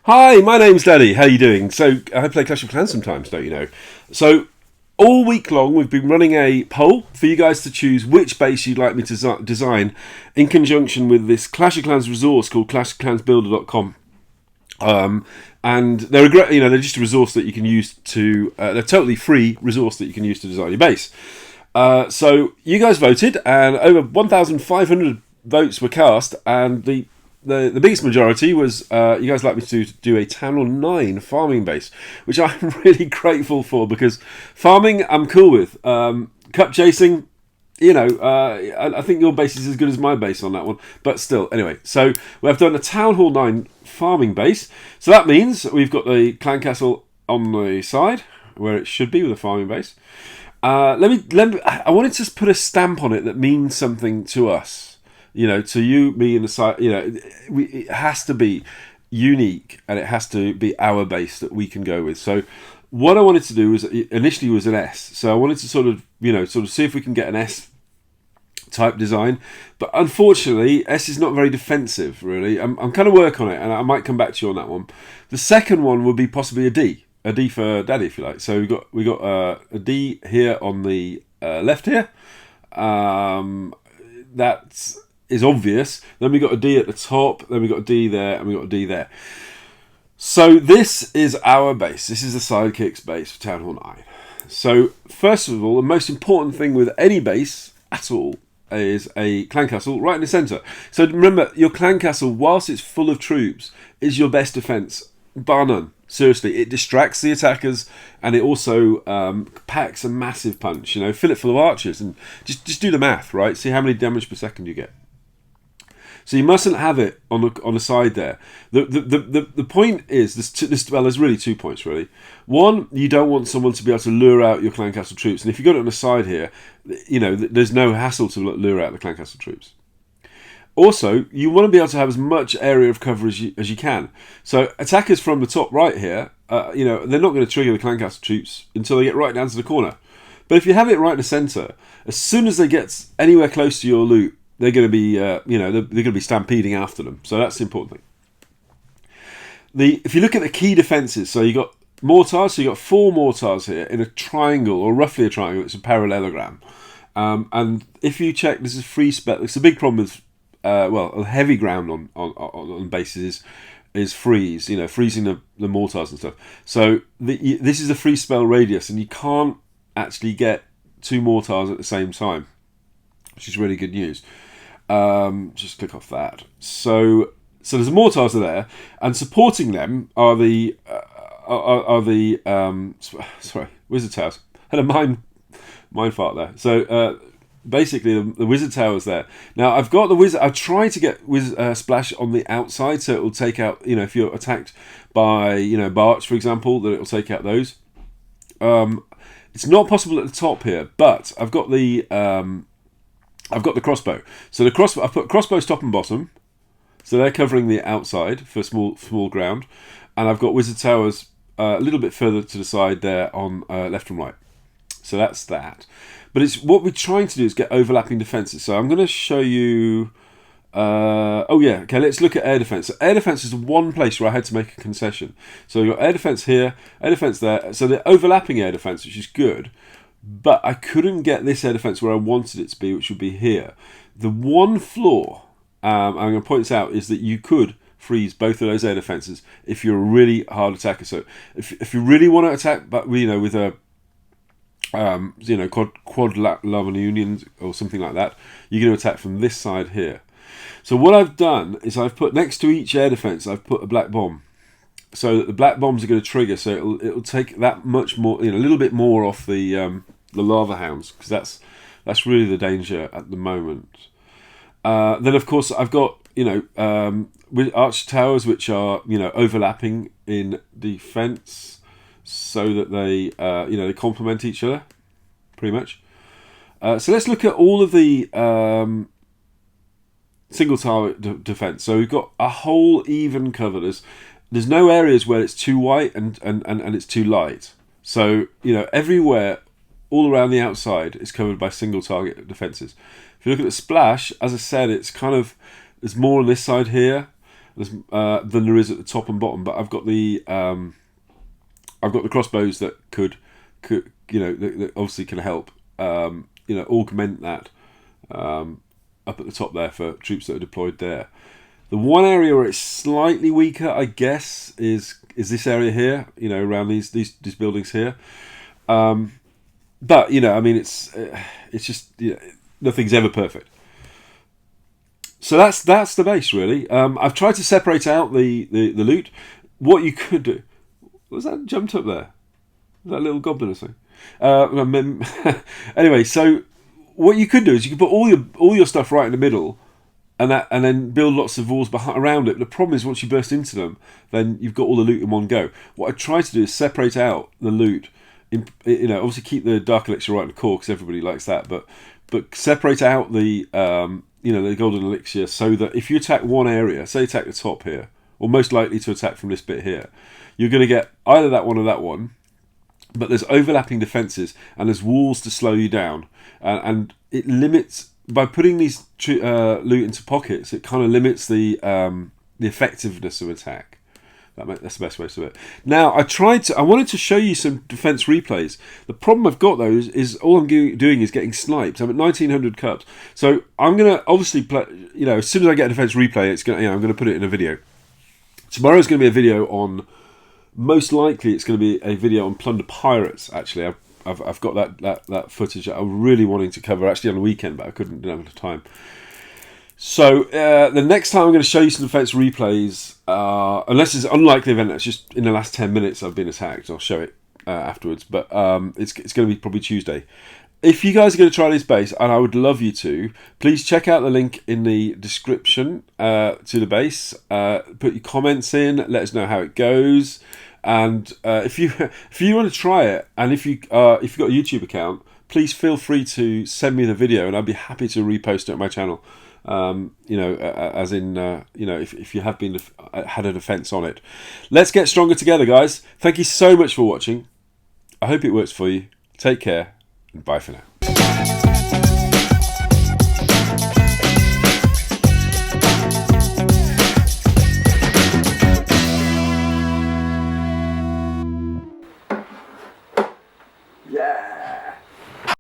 Hi, my name's Danny. How you doing? So I play Clash of Clans sometimes, don't you know? So all week long we've been running a poll for you guys to choose which base you'd like me to design in conjunction with this Clash of Clans resource called clashofclansbuilder.com. And they're a great, they're just a resource that you can use to. They're totally free resource that you can use to design your base. So you guys voted, and over 1,500 votes were cast, and the biggest majority was you guys like me to do a TownHall 9 farming base, which I'm really grateful for because farming I'm cool with. Cup chasing, I think your base is as good as my base on that one. But still, anyway, so we have done a TownHall 9 farming base. So that means we've got the clan castle on the side, where it should be with a farming base. Let me. I wanted to put a stamp on it that means something to us. To you, me, and the site. It has to be unique, and it has to be our base that we can go with. So, what I wanted to do was initially was an S. So I wanted to sort of see if we can get an S type design, but unfortunately, S is not very defensive. Really, I'm kind of working on it, and I might come back to you on that one. The second one would be possibly a D. A D for Daddy, if you like. So we got a D here on the left here. That is obvious. Then we got a D at the top. Then we got a D there, and we got a D there. So this is our base. This is the Sidekicks base for TownHall 9. So first of all, the most important thing with any base at all is a clan castle right in the centre. So remember, your clan castle, whilst it's full of troops, is your best defence, bar none. Seriously, it distracts the attackers, and it also packs a massive punch. Fill it full of archers, and just do the math, right? See how many damage per second you get. So you mustn't have it on the side there. The point is there's really 2 points really. One, you don't want someone to be able to lure out your clan castle troops, and if you've got it on the side here, there's no hassle to lure out the clan castle troops. Also, you want to be able to have as much area of cover as you can. So attackers from the top right here, they're not going to trigger the clan castle troops until they get right down to the corner. But if you have it right in the centre, as soon as they get anywhere close to your loot, they're going to be, they're going to be stampeding after them. So that's the important thing. If you look at the key defences, so you got mortars. So you got 4 mortars here in a triangle, or roughly a triangle. It's a parallelogram. And if you check, this is free spell. It's a big problem with heavy ground on bases is freeze. Freezing the mortars and stuff. So this is a free spell radius, and you can't actually get 2 mortars at the same time, which is really good news. Just click off that. So there's the mortars are there, and supporting them are the wizard towers. Had a mind fart there. So basically the wizard towers there. Now I've got the wizard. I've tried to get splash on the outside, so it will take out. If you're attacked by Barch, for example, that it will take out those. It's not possible at the top here, but I've got the crossbow. So I've put crossbows top and bottom, so they're covering the outside for small ground, and I've got wizard towers a little bit further to the side there on left and right. So that's that. But it's what we're trying to do is get overlapping defences. So I'm going to show you. Okay. Let's look at air defence. So air defence is the one place where I had to make a concession. So we've got air defence here, air defence there. So the overlapping air defence, which is good. But I couldn't get this air defence where I wanted it to be, which would be here. The one flaw, I'm going to point this out, is that you could freeze both of those air defences if you're a really hard attacker. So if you really want to attack, but with a quad lava unions or something like that, you're going to attack from this side here. So what I've done is I've put next to each air defence, I've put a black bomb, so that the black bombs are going to trigger. So it'll take that much more, a little bit more off the lava hounds, because that's really the danger at the moment. Then of course I've got with arch towers, which are overlapping in defence, so that they complement each other pretty much. So let's look at all of the single tower defense. So we've got a whole even cover. There's no areas where it's too white and it's too light. So everywhere all around the outside is covered by single target defenses. If you look at the splash, as I said, it's kind of, there's more on this side here, than there is at the top and bottom. But I've got the crossbows that could that obviously can help augment that up at the top there for troops that are deployed there. The one area where it's slightly weaker, I guess, is this area here. Around these buildings here. But I mean, it's just nothing's ever perfect. So that's the base really. I've tried to separate out the loot. What you could do was that jumped up there. Was that a little goblin or something? Anyway, so what you could do is you could put all your stuff right in the middle, and then build lots of walls around it. But the problem is once you burst into them, then you've got all the loot in one go. What I try to do is separate out the loot. Obviously keep the dark elixir right in the core because everybody likes that, but separate out the the golden elixir so that if you attack one area, say attack the top here, or most likely to attack from this bit here, you're going to get either that one or that one, but there's overlapping defences and there's walls to slow you down, and it limits by putting these loot into pockets. It kind of limits the effectiveness of attack. That's the best way to do it. Now, I wanted to show you some defense replays. The problem I've got though is all I'm doing is getting sniped. I'm at 1900 cups, so I'm gonna obviously play. As soon as I get a defense replay, I'm gonna put it in a video. Tomorrow's gonna be a video on. Most likely, it's going to be a video on plunder pirates. Actually, I've got that footage that I'm really wanting to cover actually on the weekend, but I didn't have enough time. So the next time I'm going to show you some defense replays, unless it's an unlikely event that's just in the last 10 minutes I've been attacked. I'll show it afterwards, but it's going to be probably Tuesday. If you guys are going to try this base, and I would love you to, please check out the link in the description to the base. Put your comments in. Let us know how it goes. And if you want to try it, and if you've got a YouTube account, please feel free to send me the video, and I'd be happy to repost it on my channel. If you have had a defense on it. Let's get stronger together, guys. Thank you so much for watching. I hope it works for you. Take care, and bye for now.